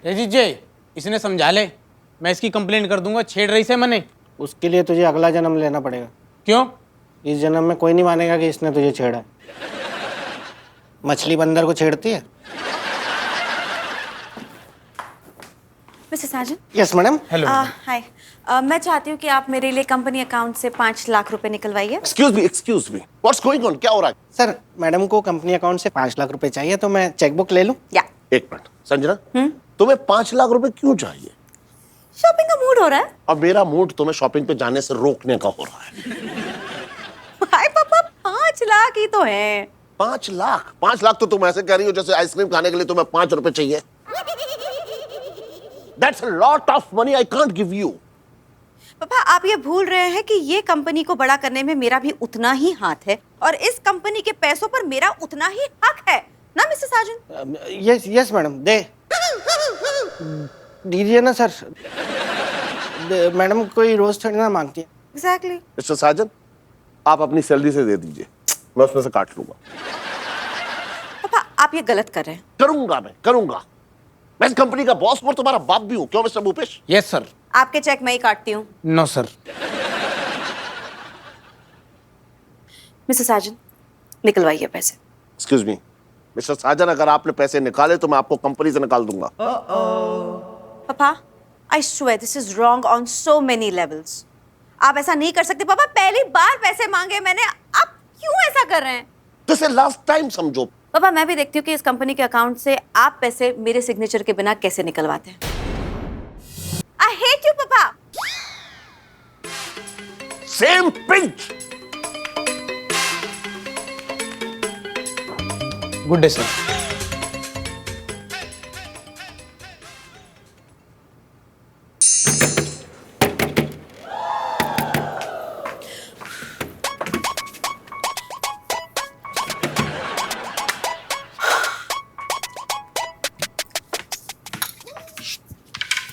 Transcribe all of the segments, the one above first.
रजीत जी, इसने समझा ले, मैं इसकी कंप्लेंट कर दूंगा, छेड़ रही से मने। उसके लिए तुझे अगला जन्म लेना पड़ेगा। क्यों? इस जन्म में कोई नहीं मानेगा कि इसने तुझे छेड़ा है। मछली बंदर को छेड़ती है। Mrs Sajan. Yes madam. Hello. Hi. मैं चाहती हूँ कि आप मेरे लिए कंपनी अकाउंट से 5 लाख रुपए निकलवाइए। Excuse me what's going on, क्या हो रहा है? सर, मैडम को कंपनी अकाउंट से 5 लाख रुपए चाहिए, तो मैं चेकबुक ले लूं? या एक मिनट संजना, तुम्हें 5 लाख रुपए क्यों चाहिए? शॉपिंग का मूड हो रहा है। और मेरा मूड तुम्हें शॉपिंग पे जाने से रोकने का हो रहा है। हाय पापा, 5 लाख ही तो है। 5 लाख? 5 लाख तो तुम ऐसे कह रही हो जैसे आइसक्रीम खाने के लिए तुम्हें 5 रुपए चाहिए। That's a lot of money, I can't give you. पापा, आप ये भूल रहे हैं कि ये कंपनी को बड़ा करने में मेरा भी उतना ही हाथ है और इस कंपनी के पैसों पर मेरा उतना ही हक है ना Mrs Sajan? Yes yes madam, दीजिए ना सर। मैडम कोई रोज थोड़ी ना मांगती है। एग्जैक्टली। मिस्टर साजन, आप अपनी सैलरी से दे दीजिए, मैं उसमें से काट लूंगा। पापा, आप ये गलत कर रहे हैं। करूंगा मैं इस कंपनी का बॉस हूं और तुम्हारा बाप भी हूं। क्यों मिस्टर भूपेश? Yes sir. आपके चेक मैं ही काटती हूँ। No sir. मिसेस साजन, निकलवाइए पैसे। एक्सक्यूज मी मिस्टर साजन, अगर आपने पैसे निकाले तो मैं आपको कंपनी से निकाल दूंगा। पापा, I swear this is wrong on so many levels. आप ऐसा नहीं कर सकते पापा, पहली बार पैसे मांगे मैंने, आप क्यों ऐसा कर रहे हैं? तो इसे लास्ट टाइम समझो। पापा, मैं भी देखती हूँ कि इस कंपनी के अकाउंट से आप पैसे मेरे सिग्नेचर के बिना कैसे निकलवाते हैं। आई हेट यू पापा। Same pinch. Good day sir.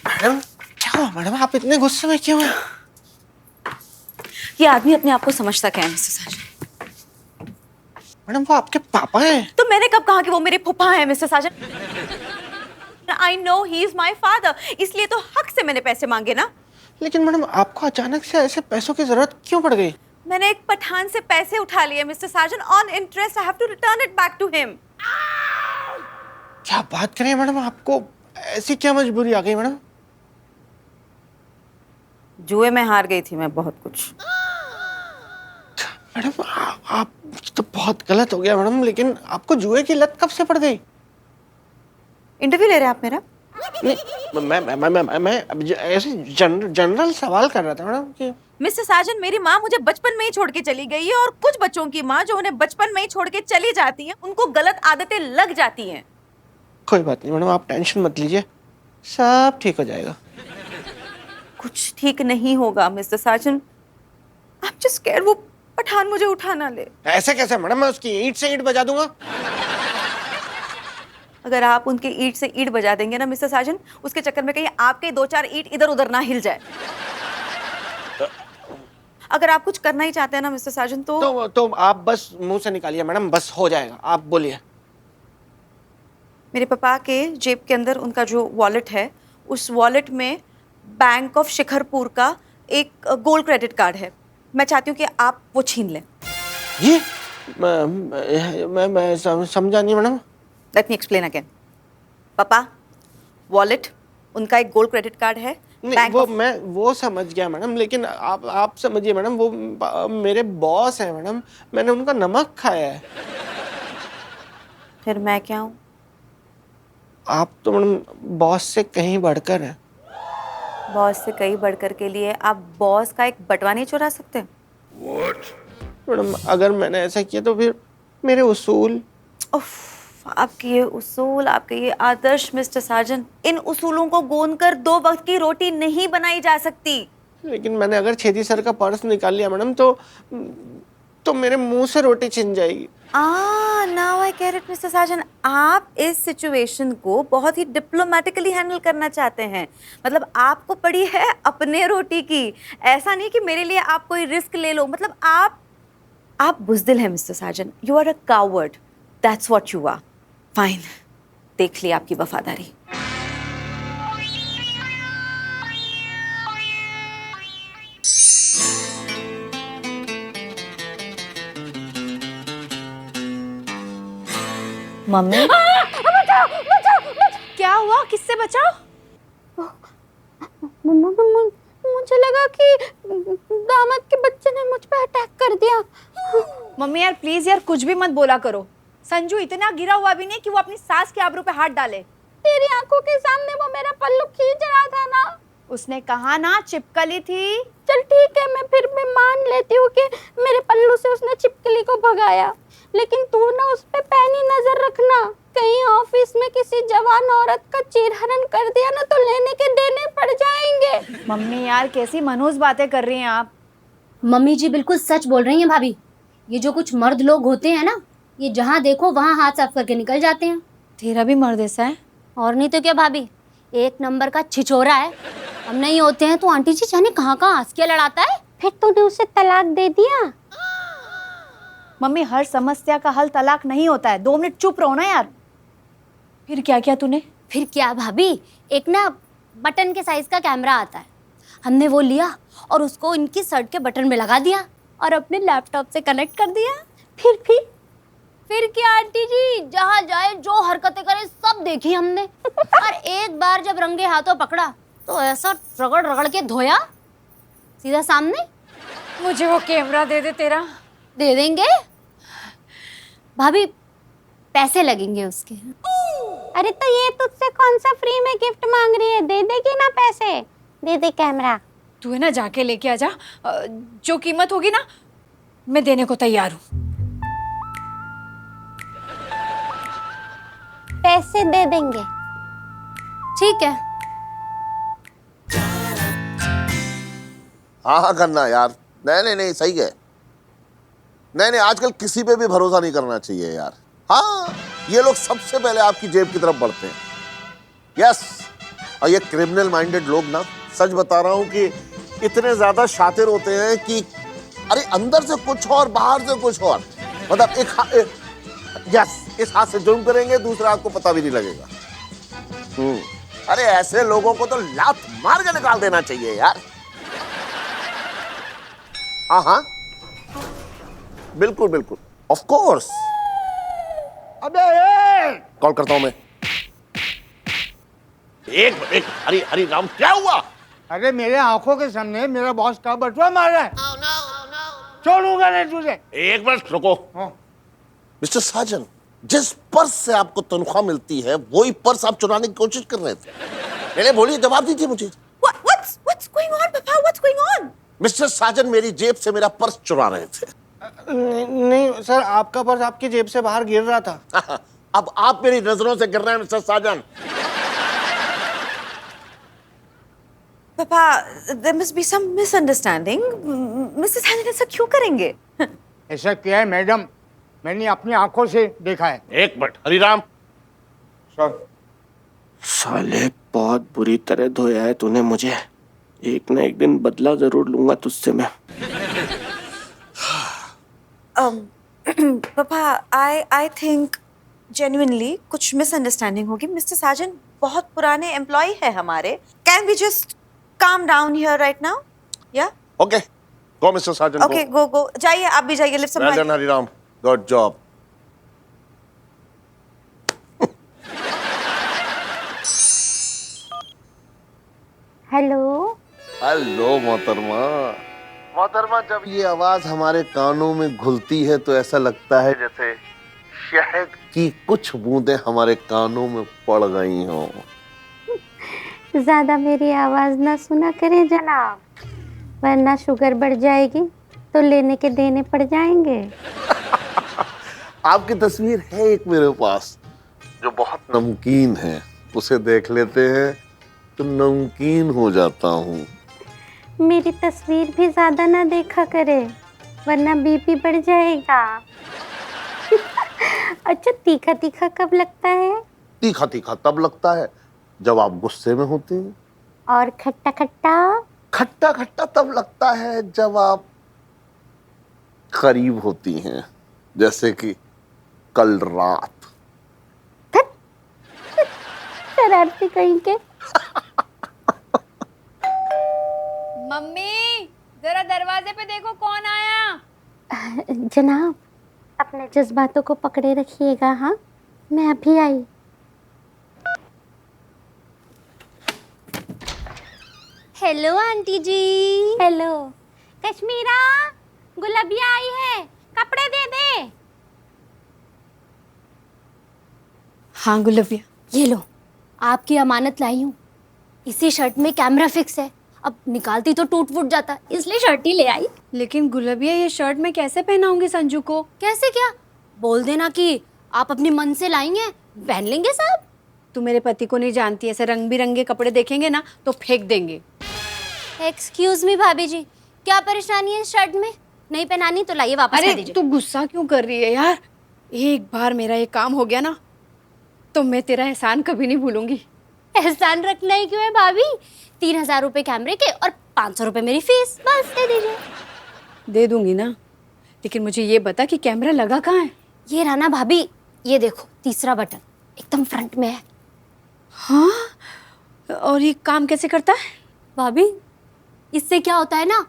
Madam क्या हुआ मैडम, आप इतने गुस्से में क्यों हैं? ये आदमी अपने आप को समझता क्या है मिसेस साजन? मैडम वो आपके पापा हैं। तो मैंने कब कहा कि वो मेरे फूफा हैं Mrs Sajan? I know he is my father, इसलिए तो हक से मैंने पैसे मांगे ना। लेकिन मैडम आपको अचानक से ऐसे पैसों की जरूरत क्यों पड़ गई? मैंने एक पठान से पैसे उठा लिए Mr Sajan on interest. I have to return it back to him. क्या बात करें मैडम, आपको ऐसी क्या मजबूरी आ गई मैडम? जुए में हार गई थी मैं बहुत कुछ। मैडम आप तो बहुत गलत हो गया मैडम, लेकिन आपको जुए की लत कब से पड़ गई? इंटरव्यू ले रहे हैं आप मेरा? नहीं, मैं ऐसे जनरल सवाल कर रहा था मैडम कि मिस्टर साजन, मेरी माँ मुझे बचपन में ही छोड़ के चली गई है और कुछ बच्चों की माँ जो उन्हें बचपन में ही छोड़ के चली जाती है, उनको गलत आदतें लग जाती हैं। कोई बात नहीं मैडम, आप टेंशन मत लीजिए, सब ठीक हो जाएगा। कुछ ठीक नहीं होगा मिस्टर साजन। आप जस्ट स्कैर्ड वो पठान मुझे उठा ना ले। ऐसे कैसे मैडम, मैं उसकी ईंट से ईंट बजा दूंगा। अगर आप उनके ईंट से ईंट बजा देंगे ना मिस्टर साजन, उसके चक्कर में कहीं आपके 2-4 ईंट इधर उधर ना हिल जाए। अगर आप कुछ करना ही चाहते हैं ना मिस्टर साजन तो आप बस मुंह से निकालिए मैडम, बस हो जाएगा, आप बोलिए। मेरे पापा के जेब के अंदर उनका जो वॉलेट है, उस वॉलेट में बैंक ऑफ शिखरपुर का एक गोल्ड क्रेडिट कार्ड है। मैं चाहती हूँ कि आप वो छीन लें। ये मैं समझा नहीं madam. Let me explain again. पापा, वॉलेट, उनका एक गोल्ड क्रेडिट कार्ड है। नहीं, मैं वो समझ गया मैडम, लेकिन आप समझिए मैडम, वो मेरे बॉस है मैडम, मैंने उनका नमक खाया है। फिर मैं क्या हूँ? आप तो मैडम बॉस से कहीं बढ़कर हैं। बॉस से कहीं बढ़कर के लिए आप बॉस का एक बटवा नहीं चुरा सकते? मैडम अगर मैंने ऐसा किया तो फिर मेरे उसूल। उफ, आपके ये उसूल, आपके ये आदर्श मिस्टर साजन, इन उसूलों को गोंद कर 2 वक्त की रोटी नहीं बनाई जा सकती। लेकिन मैंने अगर छेदी सर का पर्स निकाल लिया मैडम तो मेरे मुंह से रोटी छिन जाएगी। Now I get it Mister Sajan. आप इस सिचुएशन को बहुत ही डिप्लोमेटिकली हैंडल करना चाहते हैं। मतलब आपको पड़ी है अपने रोटी की, ऐसा नहीं कि मेरे लिए आप कोई रिस्क ले लो। मतलब आप बुज़दिल हैं Mr Sajan. You are a coward, that's what you are. Fine, देख ली आपकी वफादारी। मम्मी बचाओ बचाओ बचाओ। क्या हुआ, किससे बचाओ? मम्मा मुझे लगा कि दामाद के बच्चे ने मुझ पे अटैक कर दिया। मम्मी यार प्लीज यार कुछ भी मत बोला करो। संजू इतना गिरा हुआ भी नहीं कि वो अपनी सास के आबरू पे हाथ डाले। तेरी आंखों के सामने वो मेरा पल्लू खींच रहा था ना। उसने कहा ना चिपकली थी। चल ठीक है, मैं फिर भी मान लेती हूँ कि मेरे पल्लू से उसने छिपकली को भगाया, लेकिन तू ना उस पे पैनी नजर रखना। कहीं ऑफिस में किसी जवान औरत का चीरहरण कर दिया ना तो लेने के देने पड़ जाएंगे। मम्मी यार कैसी मनहूस बातें कर रही हैं आप। मम्मी जी बिल्कुल सच बोल रही हैं भाभी। ये जो कुछ मर्द लोग होते हैं ना, ये जहाँ देखो वहाँ हाथ साफ करके निकल जाते हैं। तेरा भी मर्द ऐसा है? और नहीं तो क्या भाभी, एक नंबर का छिछोरा है। हम नहीं होते हैं तो आंटी जी जाने कहाँ कहाँ हंसिया लड़ाता है। फिर तूने उसे तलाक दे दिया? मम्मी हर समस्या का हल तलाक नहीं होता है। 2 मिनट चुप रहो ना यार। फिर क्या किया तूने? फिर क्या भाभी, एक ना बटन के साइज का कैमरा आता है, हमने वो लिया और उसको इनकी शर्ट के बटन में लगा दिया और अपने लैपटॉप से कनेक्ट कर दिया। फिर क्या आंटी जी, जहाँ जाए जो हरकतें करे सब देखी हमने। और एक बार जब रंगे हाथों पकड़ा तो ऐसा रगड़ रगड़ के धोया सीधा सामने। मुझे वो कैमरा दे दे तेरा। दे देंगे भाभी, पैसे लगेंगे उसके। अरे तो ये तुझसे कौन सा फ्री में गिफ्ट मांग रही है? दे देगी ना पैसे? दे दे कैमरा। तू है ना जाके लेके आ जा। जो कीमत होगी ना मैं देने को तैयार हूँ। पैसे दे देंगे। ठीक है। हाँ करना यार। नहीं सही है। नहीं आजकल किसी पे भी भरोसा नहीं करना चाहिए यार। हाँ, ये लोग सबसे पहले आपकी जेब की तरफ बढ़ते हैं। यस, और ये क्रिमिनल माइंडेड लोग ना, सच बता रहा हूं कि इतने ज्यादा शातिर होते हैं कि अरे अंदर से कुछ और बाहर से कुछ और। मतलब यस, इस हाथ से जुर्म करेंगे, दूसरा हाथ को पता भी नहीं लगेगा। अरे ऐसे लोगों को तो लात मार के निकाल देना चाहिए यार। हाँ बिल्कुल ऑफ कोर्स। अबे कॉल करता हूं मैं। एक हरी राम, क्या हुआ? अरे मेरे आंखों के सामने मेरा बॉस का बटुआ मार रहा है। छोड़ूंगा नहीं तुझे। एक मिनट रुको। मिस्टर साजन, जिस पर्स से आपको तनख्वाह मिलती है वही पर्स आप चुराने की कोशिश कर रहे थे। पहले बोलिए, जवाब दीजिए मुझे। What's going on, Papa? What's going on? Mister Sajan मेरी जेब से मेरा पर्स चुरा रहे थे। नहीं सर, आपका पर्स आपकी जेब से बाहर गिर रहा था। अब आप मेरी नजरों से गिर रहे हैं Mr Sajan. Papa, there must be some misunderstanding. Mrs. Hannan ऐसा क्यों करेंगे? ऐसा किया है मैडम, मैंने अपनी आंखों से देखा है। एक मिनट हरिराम। सर, साले बहुत बुरी तरह धोया है तूने मुझे। एक ना एक दिन बदला जरूर लूंगा तुझसे मैं। Papa, I think genuinely कुछ misunderstanding होगी। Mr. Sajan बहुत पुराने एम्प्लॉय है हमारे। Can we just calm down here right now? Yeah? Okay, go Mr Sajan. Okay, go. जाइए, आप भी जाइए। Lift some well done Hariram, good job. Hello मोहतरमा, जब ये आवाज हमारे कानों में घुलती है तो ऐसा लगता है जैसे शहद की कुछ बूंदें हमारे कानों में पड़ गई हों। ज्यादा मेरी आवाज ना सुना करें जनाब, वरना शुगर बढ़ जाएगी तो लेने के देने पड़ जाएंगे। आपकी तस्वीर है एक मेरे पास जो बहुत नमकीन है, उसे देख लेते हैं तो नमकीन हो जाता हूँ। मेरी तस्वीर भी ज्यादा ना देखा करे वरना बीपी बढ़ जाएगा। अच्छा, तीखा तीखा कब लगता है? तीखा तीखा तब लगता है जब आप गुस्से में होते हैं। और खट्टा खट्टा? खट्टा खट्टा तब लगता है जब आप करीब होती हैं, जैसे कि कल रात। शरारती कहीं के। मम्मी जरा दरवाजे पे देखो कौन आया। जनाब, अपने जज्बातों को पकड़े रखिएगा। हाँ, मैं अभी आई। हेलो आंटी जी। हेलो। कश्मीरा, गुलाबिया आई है, कपड़े दे दे। हाँ गुलाबिया, ये लो, आपकी अमानत लाई हूँ। इसी शर्ट में कैमरा फिक्स है, अब निकालती तो टूट फूट जाता, इसलिए शर्ट ही ले आई। लेकिन गुलाबिया ये शर्ट मैं कैसे पहनाऊंगी संजू को? कैसे क्या? बोल देना कि आप अपने मन से लाई हैं, पहन लेंगे साहब। तू मेरे पति को नहीं जानती, ऐसे रंग बिरंगे कपड़े देखेंगे ना तो फेंक देंगे। एक्सक्यूज मी भाभी जी, क्या परेशानी है इस शर्ट में? नहीं पहनानी तो लाइए वापस कर अरे दीजिए। तू गुस्सा क्यों कर रही है यार? एक बार मेरा ये काम हो गया ना तो मैं तेरा एहसान कभी नहीं भूलूंगी। एहसान रखना ही क्यों है भाभी? 3000 रुपए कैमरे के और 500 रुपए मेरी फीस, बस दे दीजिए। दे दूंगी ना, लेकिन मुझे ये बता कि कैमरा लगा कहाँ है? ये रहा ना भाभी, ये देखो तीसरा बटन एकदम फ्रंट में है। हाँ, और ये काम कैसे करता है? भाभी इससे क्या होता है ना,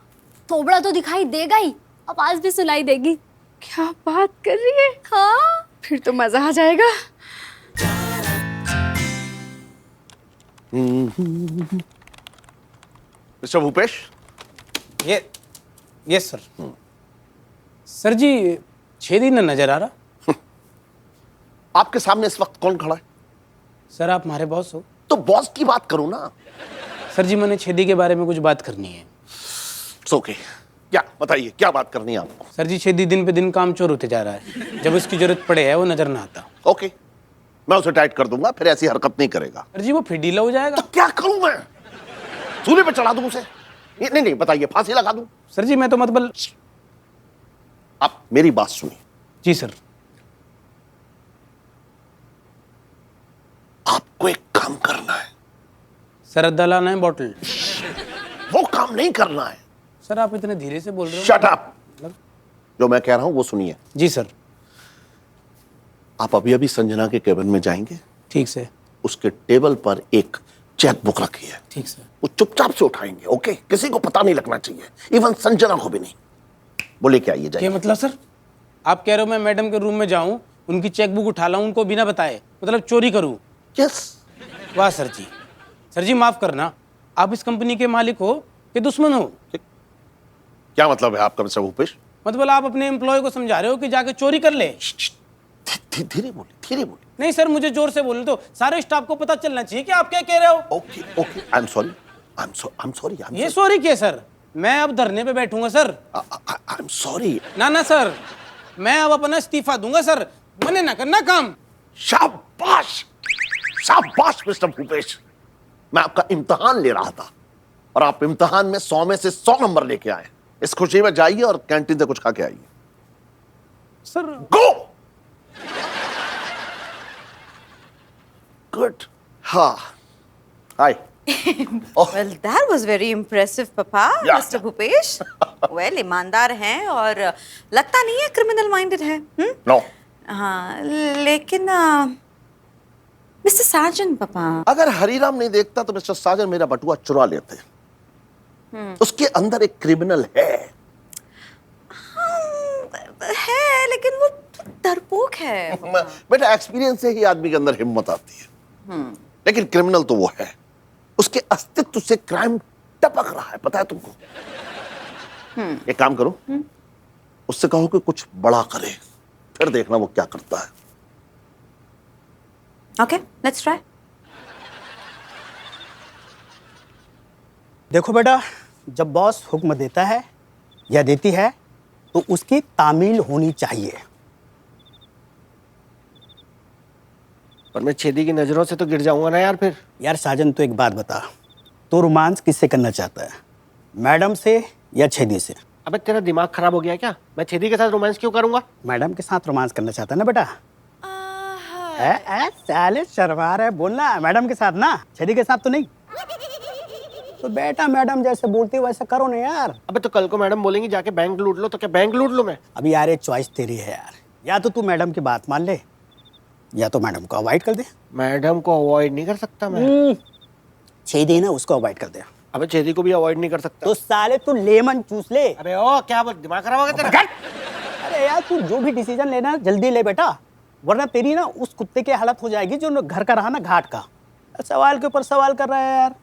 थोबड़ा तो दिखाई देगा ही, आवाज भी सुनाई देगी। क्या बात कर रही है? हाँ फिर तो मजा आ जाएगा। मिस्टर भूपेश, ये सर। सर जी, छेदी न नजर आ रहा। आपके सामने इस वक्त कौन खड़ा है? सर आप हमारे बॉस हो। तो बॉस की बात करो ना। सर जी, मैंने छेदी के बारे में कुछ बात करनी है। ओके, क्या बताइए, क्या बात करनी है आपको? सर जी, छेदी दिन पे दिन काम चोर होते जा रहा है। जब उसकी जरूरत पड़े है वो नजर ना आता। ओके, मैं उसे टाइट कर दूंगा, फिर ऐसी हरकत नहीं करेगा। सर जी, वो फिर ढीला हो जाएगा। तो क्या करूं मैं? सूली पे चढ़ा दूं उसे? नहीं नहीं, बताइए, फांसी लगा दूं? सर जी, मैं तो मतलब। आप मेरी बात सुनिए। जी सर। आपको एक काम करना है। सर अद्दा लाना है बॉटल। वो काम नहीं करना है। सर आप इतने धीरे से बोल रहे हो। Shut up. जो मैं कह रहा हूं वो सुनिए। जी सर। आप अभी अभी संजना के केबिन में जाएंगे, ठीक से। उसके टेबल पर एक चेक बुक रखी है, ठीक सर। वो चुपचाप से उठाएंगे। ओके, किसी को पता नहीं लगना चाहिए, इवन संजना को भी नहीं। वो लेके आइए, क्या जाइए। मतलब सर? आप कह रहे हो मैं मैडम के रूम में जाऊं, उनकी चेकबुक उठा लाऊं, उनको बिना बताए, मतलब चोरी करूं? यस। वाह सर जी। सर जी माफ करना, आप इस कंपनी के मालिक हो कि दुश्मन हो? क्या मतलब है आपका मिस्टर भूपेश? मतलब आप अपने एम्प्लॉय को समझा रहे हो कि जाके चोरी कर ले? धीरे बोलिए, धीरे बोलिए। नहीं सर, मुझे जोर से बोलने दो, सारे स्टाफ को पता चलना चाहिए कि आप क्या कह रहे हो। Okay okay, I am sorry, I am sorry. ये सॉरी क्या सर? मैं अब धरने पे बैठूंगा सर। I am sorry. ना सर, मैं अब अपना इस्तीफा दूंगा सर, मने ना करना काम। शाबाश, शाबाश मिस्टर भूपेश। मैं आपका इम्तिहान ले रहा था और आप इम्तिहान में 100 में से 100 नंबर लेके आए। इस खुशी में जाइए और कैंटीन से कुछ खा के आइए। सर गो। गुड। हाँ, हाय। Well, that was very impressive, Papa, Yeah. Mr. Bhupesh. Well, ईमानदार हैं और लगता नहीं है क्रिमिनल माइंडेड है। नो। हाँ, लेकिन मिस्टर साजन पापा, अगर हरीराम नहीं देखता तो मिस्टर साजन मेरा बटुआ चुरा लेते। उसके अंदर एक क्रिमिनल है। है लेकिन वो डरपोक है। बेटा, एक्सपीरियंस से ही आदमी के अंदर हिम्मत आती है। लेकिन क्रिमिनल तो वो है, उसके अस्तित्व से क्राइम टपक रहा है, पता है तुमको? एक काम करो, उससे कहो कि कुछ बड़ा करे, फिर देखना वो क्या करता है। Okay, let's try. देखो बेटा, जब बॉस हुक्म देता है या देती है तो उसकी तामील होनी चाहिए। पर मैं छेदी की नजरों से तो गिर जाऊंगा ना यार फिर। यार साजन, तो एक बात बता, तो रोमांस किससे करना चाहता है, मैडम से या छेदी से? अबे तेरा दिमाग खराब हो गया क्या? मैं छेदी के साथ रोमांस क्यों करूंगा? मैडम के साथ रोमांस करना चाहता है ना बेटा? साले शर्मा रहा है, बोलना मैडम के साथ ना, छेदी के साथ तो नहीं। तो बेटा मैडम जैसे बोलती है वैसा करो ना यार। अबे तो कल को मैडम बोलेंगी जाके बैंक लूट लो, तो क्या बैंक लूट लूं मैं? अभी यार ये चॉइस तेरी है यार, या तो तू मैडम की बात मान ले या तो मैडम को अवॉइड कर दे। मैडम को अवॉइड नहीं कर सकता मैं। छेदी ना, उसको अवॉइड कर दे। अबे छेदी को भी अवॉइड नहीं कर सकता। तो साले तू लेमन चूस ले। अबे ओ क्या दिमाग खराब हो गया तेरा? अरे यार तू जो भी डिसीजन लेना जल्दी ले बेटा, वरना तेरी ना उस कुत्ते की हालत हो जाएगी जो घर का रहा ना घाट का। सवाल के ऊपर सवाल कर रहा है यार।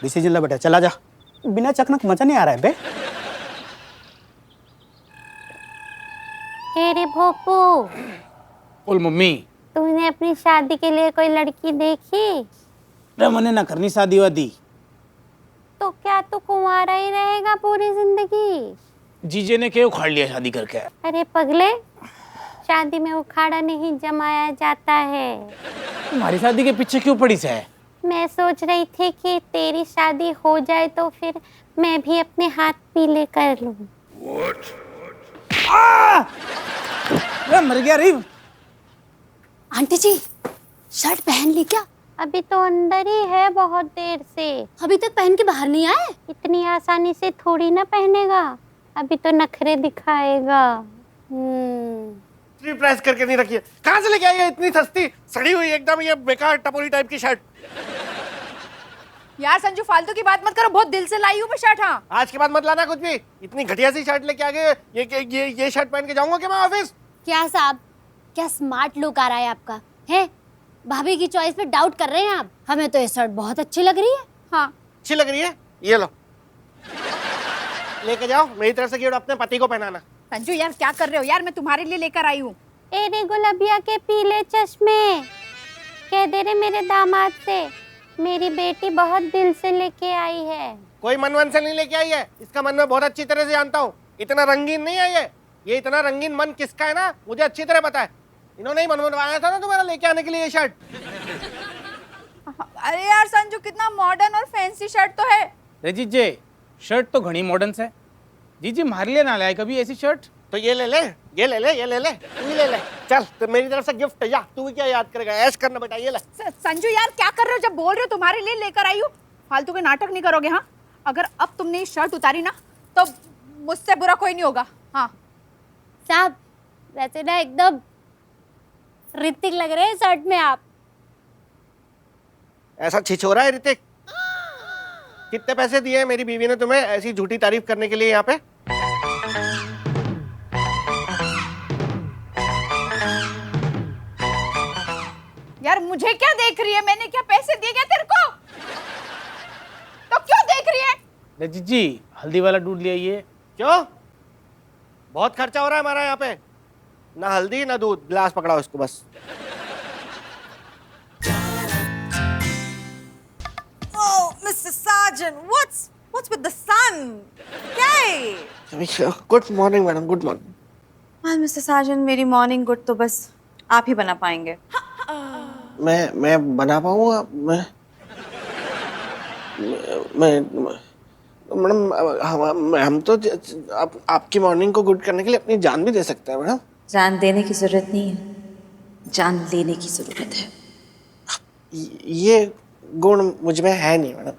डिसीजन ले बेटा, चला जा। बिना चकनक मजा नहीं आ रहा है बे। हे रे भोपू, बोल मम्मी। तूने अपनी शादी के लिए कोई लड़की देखी? अरे मैंने ना करनी शादी वादी। तो क्या तू कुंवारा ही रहेगा पूरी जिंदगी? जीजे ने क्यों उखाड़ लिया शादी करके? अरे पगले, शादी में उखाड़ा नहीं जमाया जाता है। तुम्हारी शादी के पीछे क्यों पड़ी से? मैं सोच रही थी कि तेरी शादी हो जाए तो फिर मैं भी अपने हाथ पीले कर लूं। मर गया रे। आंटी जी, शर्ट पहन ली क्या? अभी तो अंदर ही है बहुत देर से। अभी तक पहन के बाहर नहीं आए? इतनी आसानी से थोड़ी ना पहनेगा, अभी तो नखरे दिखाएगा। इतनी प्रेस करके नहीं रखी है। कहाँ से लेके आई है इतनी सस्ती सड़ी हुई एकदम ये बेकार टपोरी टाइप की शर्ट? यार संजू, फालतू की बात मत करो, बहुत दिल से लाई हूँ मैं शर्ट। हाँ, आज के बाद मत लाना कुछ भी। इतनी घटिया सी शर्ट लेके आ गए। ये शर्ट पहन के जाऊंगा क्या मैं ऑफिस? क्या साहब, क्या स्मार्ट लुक आ रहा है आपका? है भाभी की चॉइस पे डाउट कर रहे हैं आप? हमें तो ये शर्ट बहुत अच्छी लग रही है। हाँ, अच्छी लग रही है, ये लो लेके जाओ। मेरी तरफ से गिफ्ट अपने पति को पहनाना। संजू यार क्या कर रहे हो यार, मैं तुम्हारे लिए लेकर आई हूँ। ए रे गुलाबिया के पीले चश्मे, कह दे रे मेरे दामाद से मेरी बेटी बहुत दिल से लेके आई है। कोई मन से नहीं लेके आई है, इसका मन मैं बहुत अच्छी तरह से जानता हूँ। इतना रंगीन नहीं है ये इतना रंगीन मन किसका है ना मुझे अच्छी तरह पता है। इन्होंने ही मन बनवाया था ना तुम्हारा लेके आने के लिए ये शर्ट। अरे यार संजू, कितना मॉडर्न और फैंसी शर्ट तो है। रे जीजे, शर्ट तो घनी मॉडर्न से। जीजी मार लिया ना लाए कभी ऐसी शर्ट? तो ये ले ले तू ही ले ले। चल तो मेरी तरफ से गिफ्ट या तू भी क्या याद करेगा, ऐश करना बेटा। ये ले। संजू यार क्या कर रहे हो? जब बोल रहे हो तुम्हारे लिए लेकर आई हूँ, फालतू के नाटक नहीं करोगे? हाँ, अगर अब तुमने ये शर्ट उतारी ना तो मुझसे बुरा कोई नहीं होगा। हाँ साहब, वैसे ना एकदम ऋतिक लग रहे हैं शर्ट में आप। ऐसा छिछोरा है ऋतिक? कितने पैसे दिए हैं मेरी बीवी ने तुम्हें ऐसी झूठी तारीफ करने के लिए यहाँ पे? यार मुझे क्या देख रही है? मैंने क्या पैसे दिए क्या तेरे को? तो क्यों देख रही है? रे जीजी, हल्दी वाला दूध ले आइए। क्यों? बहुत खर्चा हो रहा है हमारा यहाँ पे। ना हल्दी ना दूध, गिलास पकड़ाओ इसको बस। Oh, Mr. Sergeant, what's with the sun? क्या है? Good morning madam, good morning. हाँ मिस्टर साजन, मेरी मॉर्निंग गुड तो बस आप ही बना पाएंगे। मैं बना पाऊंगा? मैडम हम तो आपकी मॉर्निंग को गुड करने के लिए अपनी जान भी दे सकते हैं मैडम। जान देने की जरूरत नहीं है, जान लेने की जरूरत है। ये गुण मुझ में है नहीं मैडम।